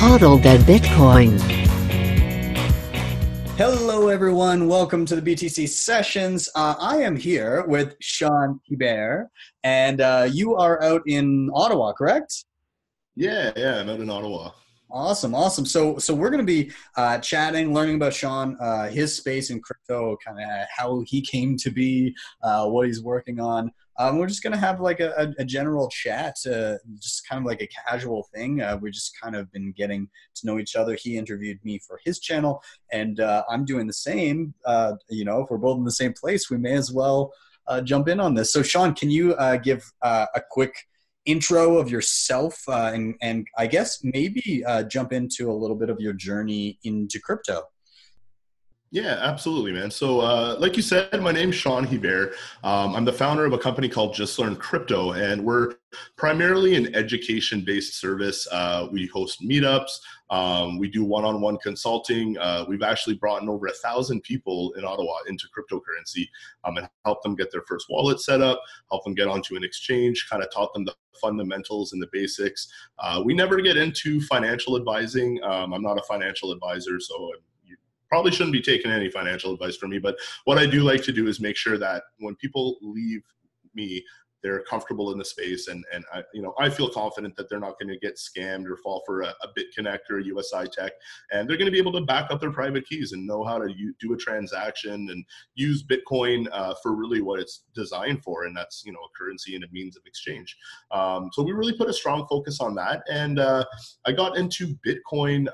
Hodl the Bitcoin. Hello, everyone. Welcome to the BTC Sessions. I am here with Shawn Hebert, and you are out in Ottawa, correct? Yeah, I'm out in Ottawa. Awesome. So we're going to be chatting, learning about Shawn, his space in crypto, kind of how he came to be, what he's working on. We're just going to have like a general chat, just kind of like a casual thing. We've just kind of been getting to know each other. He interviewed me for his channel, and I'm doing the same. If we're both in the same place, we may as well jump in on this. So Shawn, can you give a quick intro of yourself and I guess maybe jump into a little bit of your journey into crypto? Yeah, absolutely, man. So like you said, my name's Shawn Hebert. I'm the founder of a company called Just Learn Crypto, and we're primarily an education-based service. We host meetups. We do one-on-one consulting. We've actually brought in over 1,000 people in Ottawa into cryptocurrency and helped them get their first wallet set up, help them get onto an exchange, kind of taught them the fundamentals and the basics. We never get into financial advising. I'm not a financial advisor, so probably shouldn't be taking any financial advice from me, but what I do like to do is make sure that when people leave me, they're comfortable in the space, and I feel confident that they're not going to get scammed or fall for a BitConnect or a USI Tech, and they're going to be able to back up their private keys and know how to do a transaction and use Bitcoin for really what it's designed for, and that's a currency and a means of exchange. So we really put a strong focus on that, and I got into Bitcoin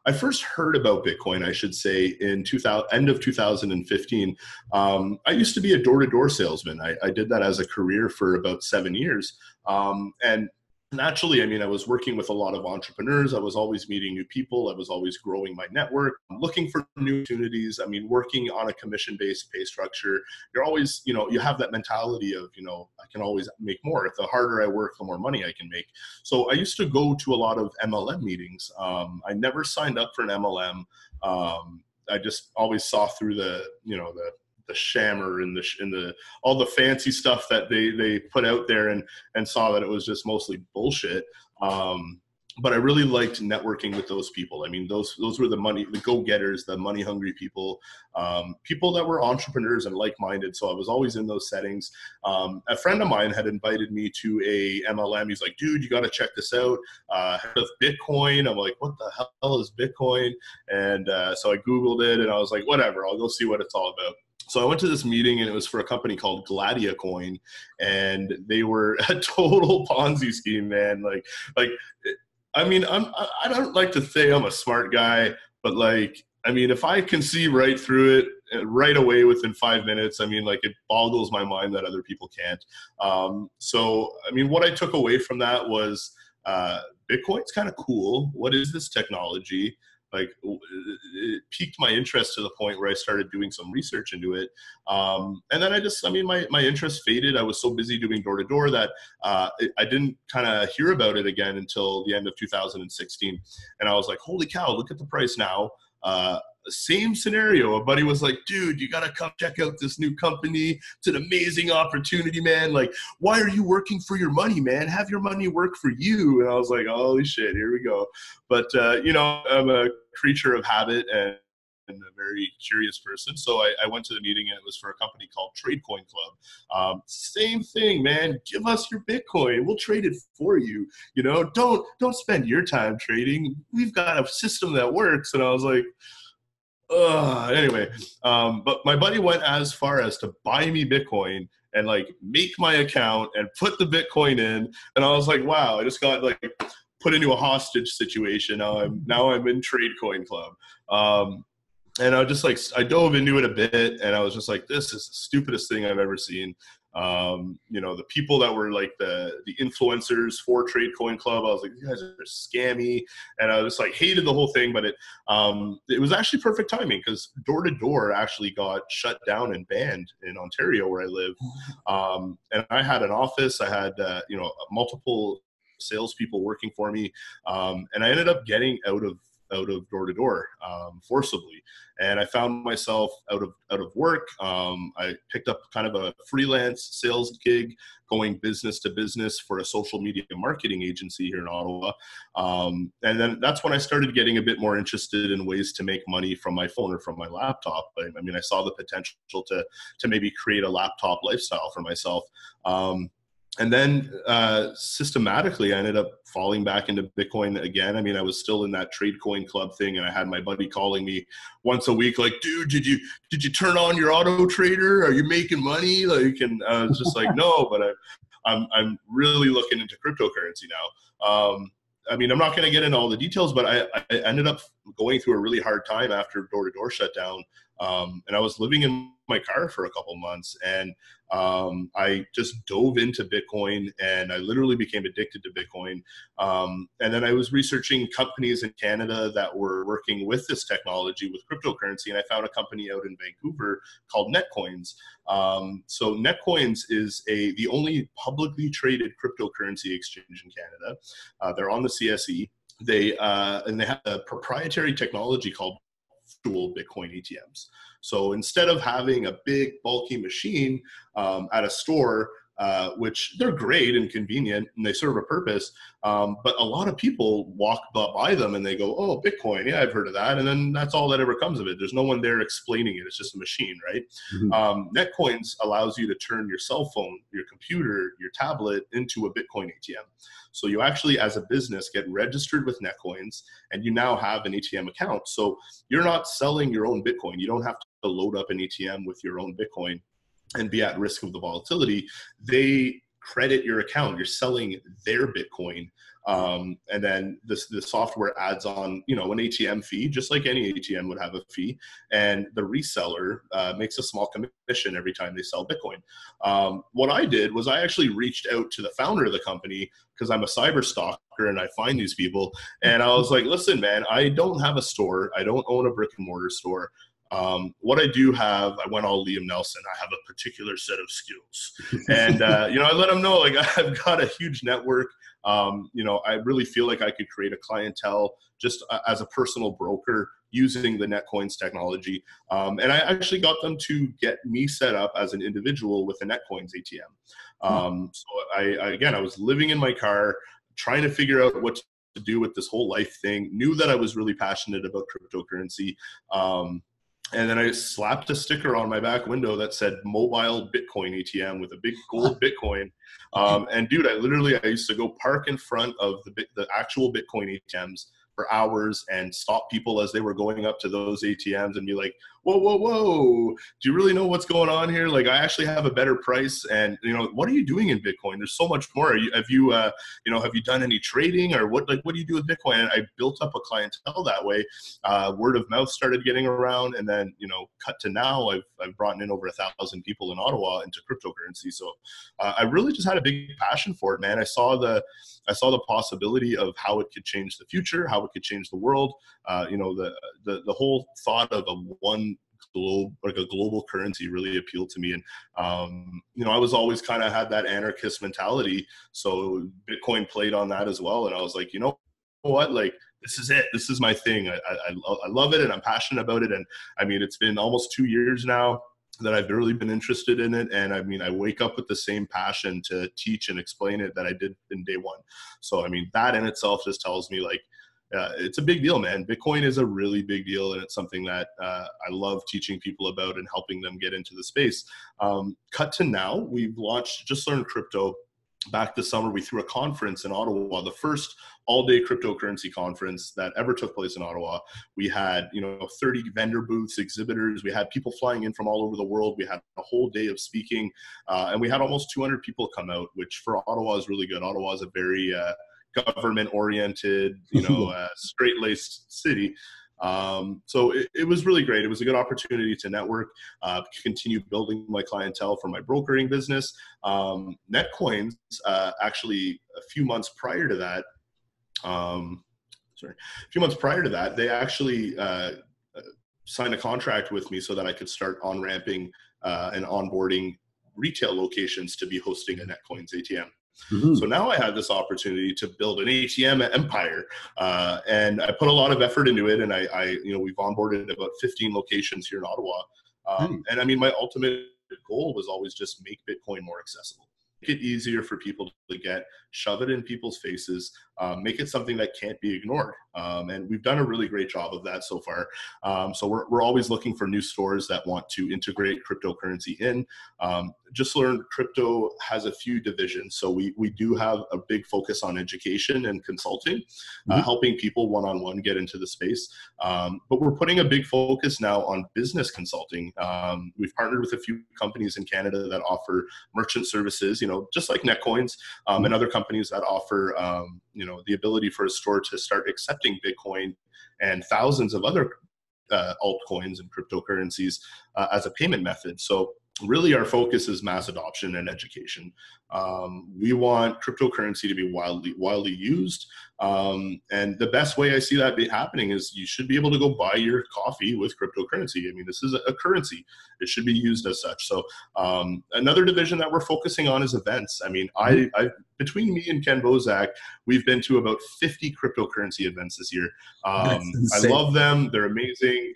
I first heard about Bitcoin, I should say, in end of 2015. I used to be a door-to-door salesman. I did that as a career for about 7 years. And naturally, I was working with a lot of entrepreneurs. I was always meeting new people. I was always growing my network, looking for new opportunities. Working on a commission-based pay structure, you're always, you have that mentality of, I can always make more. The harder I work, the more money I can make. So I used to go to a lot of MLM meetings. I never signed up for an MLM. I just always saw through the shammer and the all the fancy stuff that they put out there and saw that it was just mostly bullshit. But I really liked networking with those people. Those were the go-getters, the money-hungry people, people that were entrepreneurs and like-minded. So I was always in those settings. A friend of mine had invited me to a MLM. He's like, dude, you got to check this out. Heard of Bitcoin? I'm like, what the hell is Bitcoin? And so I Googled it, and I was like, whatever, I'll go see what it's all about. So I went to this meeting, and it was for a company called Gladia Coin, and they were a total Ponzi scheme, man. I don't like to say I'm a smart guy, but if I can see right through it right away within 5 minutes, it boggles my mind that other people can't. What I took away from that was Bitcoin's kind of cool. What is this technology? It piqued my interest to the point where I started doing some research into it. And then my interest faded. I was so busy doing door to door that I didn't kind of hear about it again until the end of 2016. And I was like, holy cow, look at the price now. Same scenario. A buddy was like, dude, you got to come check out this new company. It's an amazing opportunity, man. Why are you working for your money, man? Have your money work for you. And I was like, holy shit, here we go. But, I'm a creature of habit and a very curious person. So I went to the meeting, and it was for a company called Tradecoin Club. Same thing, man. Give us your Bitcoin. We'll trade it for you. Don't spend your time trading. We've got a system that works. And I was like, anyway, but my buddy went as far as to buy me Bitcoin and make my account and put the Bitcoin in. And I was like, wow, I just got put into a hostage situation. Now I'm in Tradecoin Club. And I dove into it a bit, and I was just like, this is the stupidest thing I've ever seen. The people that were the influencers for Tradecoin Club, I was like, you guys are scammy, and I just hated the whole thing. But it was actually perfect timing, because door to door actually got shut down and banned in Ontario, where I live. And I had an office. I had multiple salespeople working for me, and I ended up getting out of out of door to door forcibly, and I found myself out of work. I picked up kind of a freelance sales gig, going business to business for a social media marketing agency here in Ottawa. And then that's when I started getting a bit more interested in ways to make money from my phone or from my laptop. I mean, I saw the potential to maybe create a laptop lifestyle for myself. And then systematically, I ended up falling back into Bitcoin again. I mean, I was still in that trade coin club thing, and I had my buddy calling me once a week, like, "Dude, did you turn on your auto trader? Are you making money?" Like, and I was just like, "No," but I'm really looking into cryptocurrency now. I mean, I'm not going to get into all the details, but I ended up going through a really hard time after door-to-door shut down. And I was living in my car for a couple months, and I just dove into Bitcoin, and I literally became addicted to Bitcoin. And then I was researching companies in Canada that were working with this technology with cryptocurrency, and I found a company out in Vancouver called Netcoins. So Netcoins is the only publicly traded cryptocurrency exchange in Canada. They're on the CSE. They have a proprietary technology called virtual Bitcoin ATMs. So instead of having a big bulky machine at a store, which they're great and convenient and they serve a purpose, but a lot of people walk by them and they go, "Oh, Bitcoin, yeah, I've heard of that," and then that's all that ever comes of it. There's no one there explaining it. It's just a machine, right? Mm-hmm. Netcoins allows you to turn your cell phone, your computer, your tablet into a Bitcoin ATM. So you actually, as a business, get registered with Netcoins, and you now have an ATM account. So you're not selling your own Bitcoin. You don't have to load up an ATM with your own Bitcoin and be at risk of the volatility. They credit your account. You're selling their Bitcoin. And then the software adds on, an ATM fee, just like any ATM would have a fee. And the reseller makes a small commission every time they sell Bitcoin. What I did was I actually reached out to the founder of the company, because I'm a cyber stalker and I find these people. And I was like, "Listen, man, I don't have a store. I don't own a brick and mortar store. What I do have," I went all Liam Nelson, "I have a particular set of skills." And, I let them know, like, I've got a huge network. I really feel like I could create a clientele just as a personal broker using the Netcoins technology. And I actually got them to get me set up as an individual with a Netcoins ATM. So I was living in my car, trying to figure out what to do with this whole life thing, knew that I was really passionate about cryptocurrency. And then I slapped a sticker on my back window that said "Mobile Bitcoin ATM" with a big gold Bitcoin. And dude, I used to go park in front of the actual Bitcoin ATMs for hours and stop people as they were going up to those ATMs and be like, "Whoa, whoa, whoa, do you really know what's going on here? Like, I actually have a better price. And, what are you doing in Bitcoin? There's so much more. Have you done any trading, or what do you do with Bitcoin?" And I built up a clientele that way. Word of mouth started getting around, and then, cut to now, I've brought in over 1,000 people in Ottawa into cryptocurrency. So I really just had a big passion for it, man. I saw the possibility of how it could change the future, how it could change the world. The whole thought of a global currency really appealed to me. And, I was always kind of had that anarchist mentality. So Bitcoin played on that as well. And I was like, you know what, like, this is it. This is my thing. I love it, and I'm passionate about it. And I mean, it's been almost 2 years now that I've really been interested in it. And I mean, I wake up with the same passion to teach and explain it that I did in day one. So, I mean, that in itself just tells me, like, it's a big deal, man. Bitcoin is a really big deal, and it's something that I love teaching people about and helping them get into the space. Cut to now, we've launched Just Learn Crypto. Back this summer, we threw a conference in Ottawa, the first all-day cryptocurrency conference that ever took place in Ottawa. We had, 30 vendor booths, exhibitors. We had people flying in from all over the world. We had a whole day of speaking, and we had almost 200 people come out, which for Ottawa is really good. Ottawa is a very government-oriented, straight-laced city. So it was really great. It was a good opportunity to network, continue building my clientele for my brokering business. Netcoins, actually a few months prior to that, they actually signed a contract with me so that I could start on-ramping and onboarding retail locations to be hosting a Netcoins ATM. So now I had this opportunity to build an ATM empire, and I put a lot of effort into it. And we've onboarded about 15 locations here in Ottawa. And I mean, my ultimate goal was always just make Bitcoin more accessible. Make it easier for people to get, shove it in people's faces, make it something that can't be ignored. And we've done a really great job of that so far. So we're always looking for new stores that want to integrate cryptocurrency in. Just Learn Crypto has a few divisions. So we do have a big focus on education and consulting, helping people one-on-one get into the space. But we're putting a big focus now on business consulting. We've partnered with a few companies in Canada that offer merchant services, just like Netcoins, and other companies that offer, the ability for a store to start accepting Bitcoin and thousands of other altcoins and cryptocurrencies as a payment method. So really our focus is mass adoption and education. We want cryptocurrency to be widely used. And the best way I see that happening is you should be able to go buy your coffee with cryptocurrency. I mean, this is a currency. It should be used as such. So another division that we're focusing on is events. I mean, I between me and Ken Bozak, we've been to about 50 cryptocurrency events this year. I love them. They're amazing.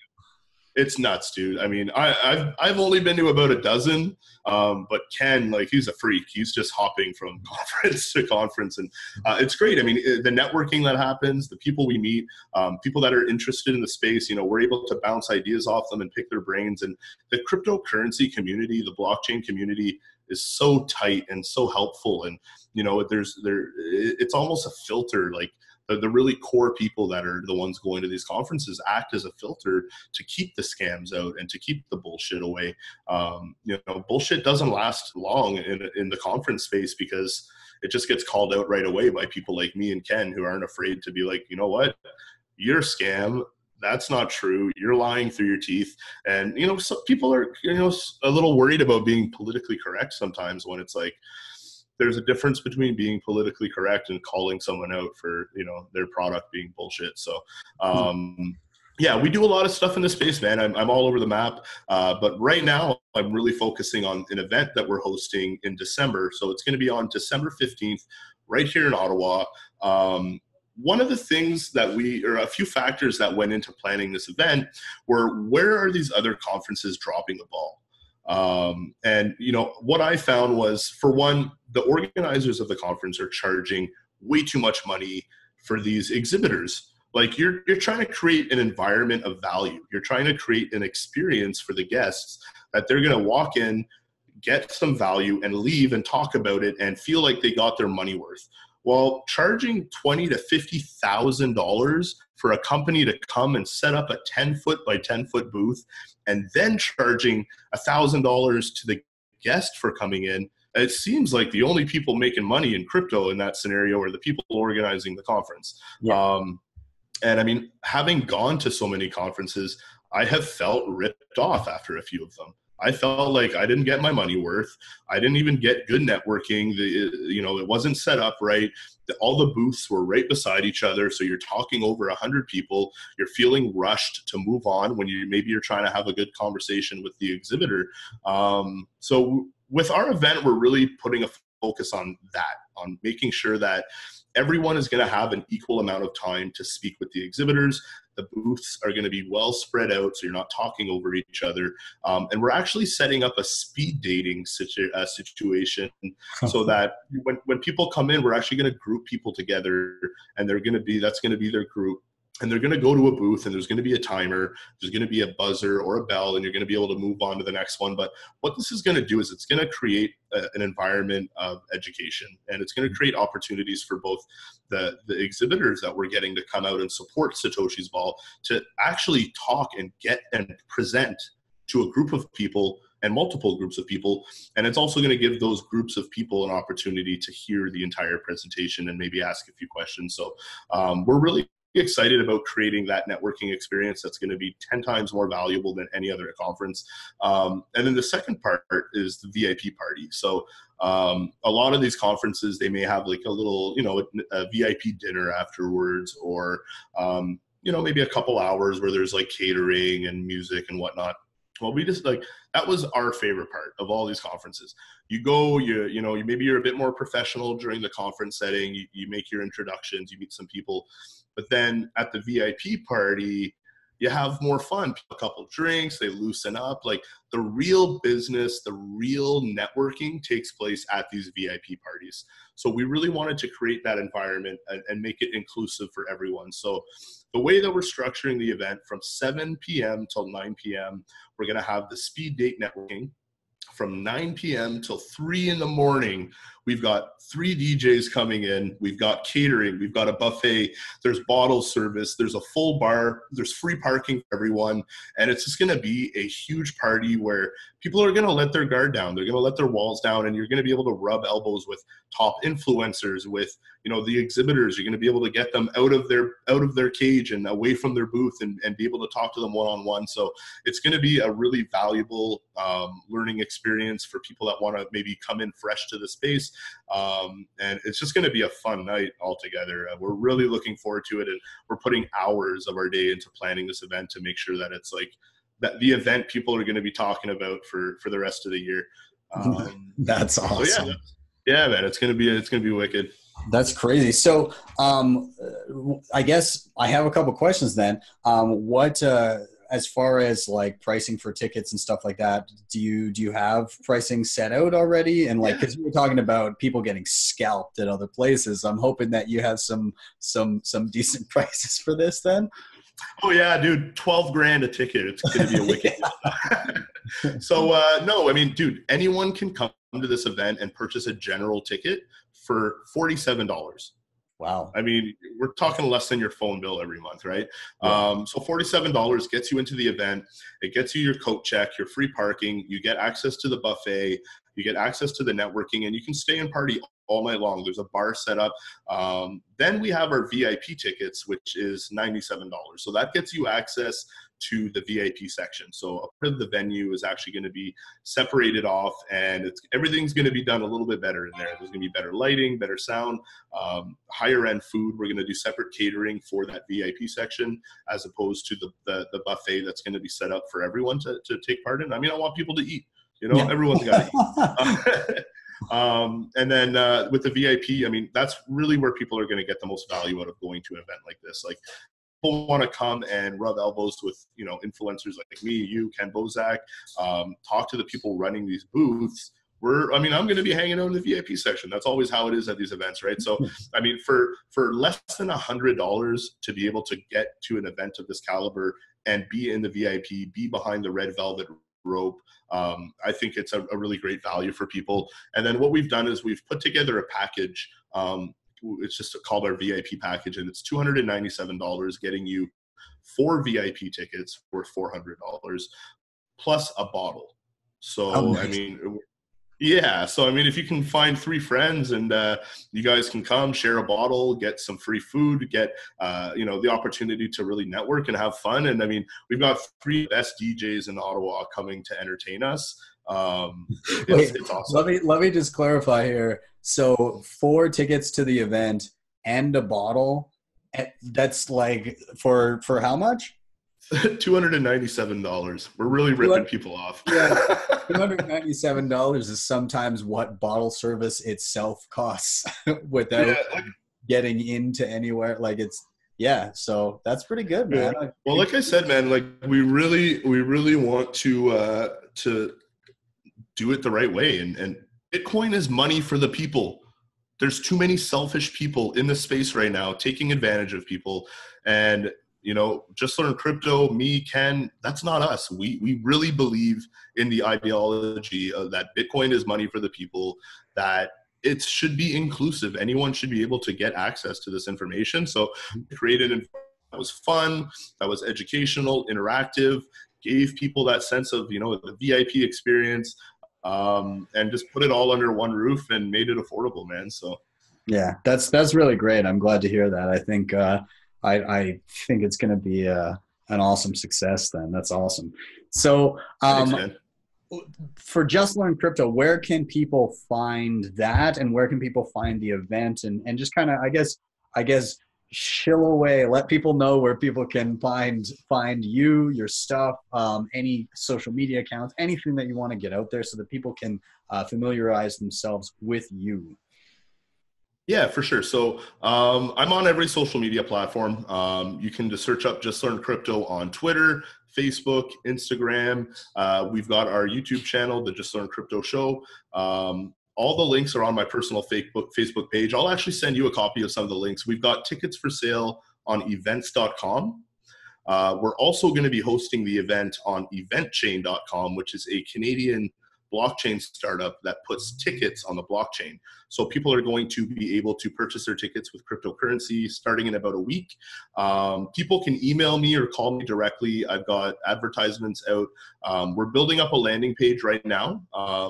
It's nuts, dude. I mean, I've only been to about a dozen, but Ken, he's a freak. He's just hopping from conference to conference, and it's great. I mean, the networking that happens, the people we meet, people that are interested in the space, we're able to bounce ideas off them and pick their brains. And the cryptocurrency community, the blockchain community, is so tight and so helpful. And it's almost a filter. The really core people that are the ones going to these conferences act as a filter to keep the scams out and to keep the bullshit away. Bullshit doesn't last long in the conference space because it just gets called out right away by people like me and Ken who aren't afraid to be like, you know what, you're a scam. That's not true. You're lying through your teeth. And, some people are, a little worried about being politically correct sometimes when it's like, there's a difference between being politically correct and calling someone out for, their product being bullshit. So, yeah, we do a lot of stuff in this space, man. I'm all over the map. But right now I'm really focusing on an event that we're hosting in December. So it's going to be on December 15th, right here in Ottawa. One of the things a few factors that went into planning this event were, where are these other conferences dropping the ball? And what I found was, for one, the organizers of the conference are charging way too much money for these exhibitors. You're trying to create an environment of value. You're trying to create an experience for the guests that they're going to walk in, get some value, and leave and talk about it and feel like they got their money worth. Well, charging $20,000 to $50,000 for a company to come and set up a 10-foot by 10-foot booth, and then charging $1,000 to the guest for coming in, it seems like the only people making money in crypto in that scenario are the people organizing the conference. Yeah. And I mean, having gone to so many conferences, I have felt ripped off after a few of them. I felt like I didn't get my money worth. I didn't even get good networking. It wasn't set up right. All the booths were right beside each other. So you're talking over 100 people. You're feeling rushed to move on when you're trying to have a good conversation with the exhibitor. So with our event, we're really putting a focus on that, on making sure that everyone is going to have an equal amount of time to speak with the exhibitors. The booths are going to be well spread out, so you're not talking over each other. And we're actually setting up a speed dating situation so that when people come in, we're actually going to group people together, and that's going to be their group. And they're going to go to a booth, and there's going to be a timer, there's going to be a buzzer or a bell, and you're going to be able to move on to the next one. But what this is going to do is it's going to create an environment of education, and it's going to create opportunities for both the exhibitors that we're getting to come out and support Satoshi's Ball to actually talk and get and present to a group of people and multiple groups of people. And it's also going to give those groups of people an opportunity to hear the entire presentation and maybe ask a few questions. So we're really excited about creating that networking experience that's going to be 10 times more valuable than any other conference. And then the second part is the VIP party. So a lot of these conferences, they may have like a little, a VIP dinner afterwards, or, maybe a couple hours where there's like catering and music and whatnot. Well, we just like, that was our favorite part of all these conferences. You go, maybe you're a bit more professional during the conference setting. You make your introductions, you meet some people, but then at the VIP party, you have more fun. A couple drinks, they loosen up. Like the real business, the real networking takes place at these VIP parties. So we really wanted to create that environment and make it inclusive for everyone. So the way that we're structuring the event, from 7 p.m. till 9 p.m., we're going to have the speed date networking. From 9 p.m. till 3 in the morning, we've got 3 DJs coming in. We've got catering. We've got a buffet. There's bottle service. There's a full bar. There's free parking for everyone. And it's just going to be a huge party where people are going to let their guard down. They're going to let their walls down, and you're going to be able to rub elbows with top influencers, with the exhibitors. You're going to be able to get them out of their cage and away from their booth, and be able to talk to them one-on-one. So it's going to be a really valuable learning experience for people that want to maybe come in fresh to the space. And it's just going to be a fun night altogether. We're really looking forward to it, and we're putting hours of our day into planning this event to make sure that it's like that the event people are going to be talking about for the rest of the year. That's awesome. So yeah, man, it's going to be wicked. That's crazy. So I guess I have a couple questions then. As far as like pricing for tickets and stuff like that, do you have pricing set out already? And like, because you were talking about people getting scalped at other places, I'm hoping that you have some decent prices for this then. Oh yeah, dude, 12 grand a ticket. It's going to be a wicked deal. So no, I mean, dude, anyone can come to this event and purchase a general ticket for $47. Wow. I mean, we're talking less than your phone bill every month, right? Yeah. So $47 gets you into the event. It gets you your coat check, your free parking. You get access to the buffet. You get access to the networking, and you can stay and party all night long. There's a bar set up. Then we have our VIP tickets, which is $97. So that gets you access to the VIP section. So a part of the venue is actually going to be separated off, and everything's going to be done a little bit better in there. There's going to be better lighting, better sound, higher end food. We're going to do separate catering for that VIP section, as opposed to the buffet that's going to be set up for everyone to take part in. I mean, I want people to eat. Everyone's got to eat. And then with the VIP, I mean, that's really where people are going to get the most value out of going to an event like this. Like, people want to come and rub elbows with, influencers like me, you, Ken Bozak, talk to the people running these booths. I'm going to be hanging out in the VIP section. That's always how it is at these events, right? So, I mean, for less than $100 to be able to get to an event of this caliber and be in the VIP, be behind the red velvet rope, I think it's a really great value for people. And then what we've done is we've put together a package. It's just called our VIP package, and it's $297, getting you 4 VIP tickets worth $400 plus a bottle. So, nice. I mean, yeah. So, I mean, if you can find 3 friends and you guys can come share a bottle, get some free food, get, the opportunity to really network and have fun. And I mean, we've got 3 best DJs in Ottawa coming to entertain us. It's awesome. Let me just clarify here. So 4 tickets to the event and a bottle, that's like for how much? $297. We're really ripping people off. Yeah, $297 is sometimes what bottle service itself costs without getting into anywhere. Like so that's pretty good, man. Yeah. Well, like I said, man, like we really want to do it the right way. And Bitcoin is money for the people. There's too many selfish people in the space right now taking advantage of people. And, Just Learn Crypto, me, Ken, that's not us. We really believe in the ideology of that Bitcoin is money for the people, that it should be inclusive. Anyone should be able to get access to this information. So created that was fun, that was educational, interactive, gave people that sense of, the VIP experience. And just put it all under one roof and made it affordable, man. So yeah, that's really great. I'm glad to hear that. I think I think it's going to be an awesome success then. That's awesome. So Thanks, for Just Learn Crypto, where can people find that, and where can people find the event, and just kind of I guess shill away. Let people know where people can find you, your stuff, any social media accounts, anything that you want to get out there, so that people can familiarize themselves with you. Yeah, for sure. So I'm on every social media platform. You can just search up Just Learn Crypto on Twitter, Facebook, Instagram. We've got our YouTube channel, the Just Learn Crypto Show. All the links are on my personal Facebook page. I'll actually send you a copy of some of the links. We've got tickets for sale on events.com. We're also going to be hosting the event on eventchain.com, which is a Canadian blockchain startup that puts tickets on the blockchain. So people are going to be able to purchase their tickets with cryptocurrency starting in about a week. People can email me or call me directly. I've got advertisements out. We're building up a landing page right now.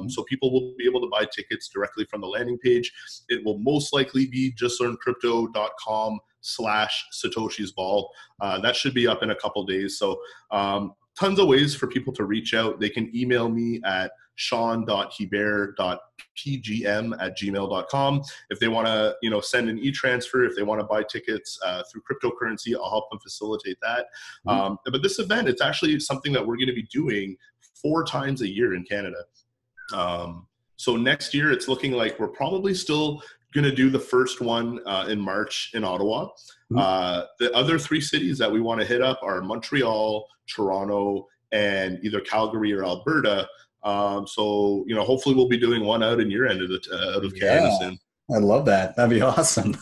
So people will be able to buy tickets directly from the landing page. It will most likely be justlearncrypto.com/Satoshi's Ball. That should be up in a couple days. So tons of ways for people to reach out. They can email me at shawn.hebert.pgm@gmail.com. If they want to, send an e-transfer, if they want to buy tickets through cryptocurrency, I'll help them facilitate that. But this event, it's actually something that we're going to be doing 4 times a year in Canada. So next year, it's looking like we're probably still going to do the first one in March in Ottawa. The other 3 cities that we want to hit up are Montreal, Toronto, and either Calgary or Alberta. So hopefully we'll be doing one out in your end of Canada soon. I love that. That'd be awesome.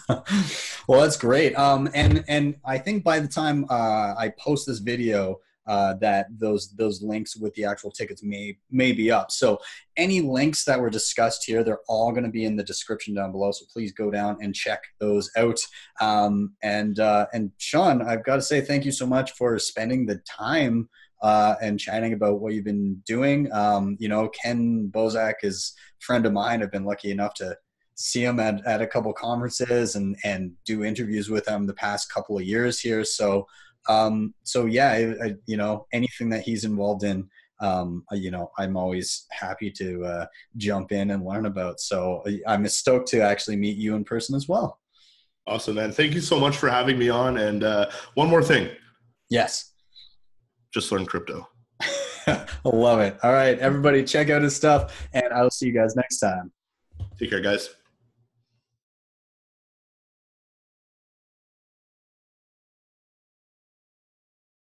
Well, that's great. And I think by the time I post this video, that those links with the actual tickets may be up. So any links that were discussed here, they're all going to be in the description down below. So please go down and check those out. And Shawn, I've got to say thank you so much for spending the time and chatting about what you've been doing. Ken Bozak is a friend of mine. I've been lucky enough to see him at a couple conferences and do interviews with him the past couple of years here. So yeah, anything that he's involved in, I'm always happy to jump in and learn about. So I'm stoked to actually meet you in person as well. Awesome, man. Thank you so much for having me on. And one more thing. Yes. Just Learn Crypto. I love it. All right, everybody check out his stuff, and I will see you guys next time. Take care, guys.